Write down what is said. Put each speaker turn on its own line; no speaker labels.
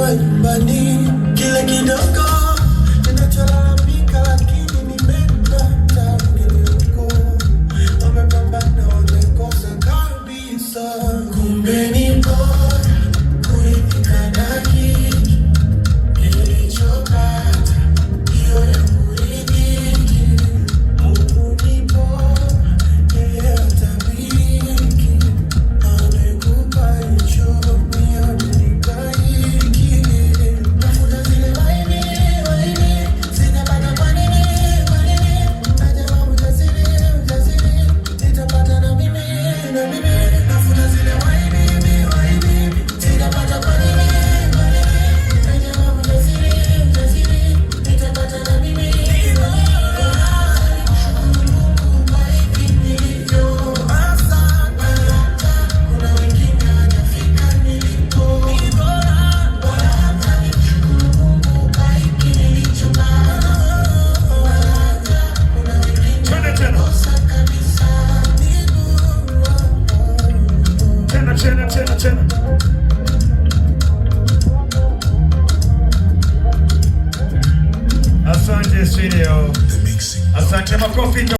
hapa nyumbani, kile kidogo ninacholalamika, lakini nimepata mgeuko. Wamepambana wamekosa kabisa, kumbe ni bora kuridhika na hiki nilichopata, hiyo yangu ridhiki. Mungu ni bora, yeye hatabiriki, amekupa hicho pia amenipa hiki. Nafuta zile waini, sitapata kwa nini, najua ujasiri, nitapata na mimi. Nafuta zile waini, sitapata kwa nini, najua ujasiri, nitapata na mimi.
Tena. Asante studio. Asante makofi.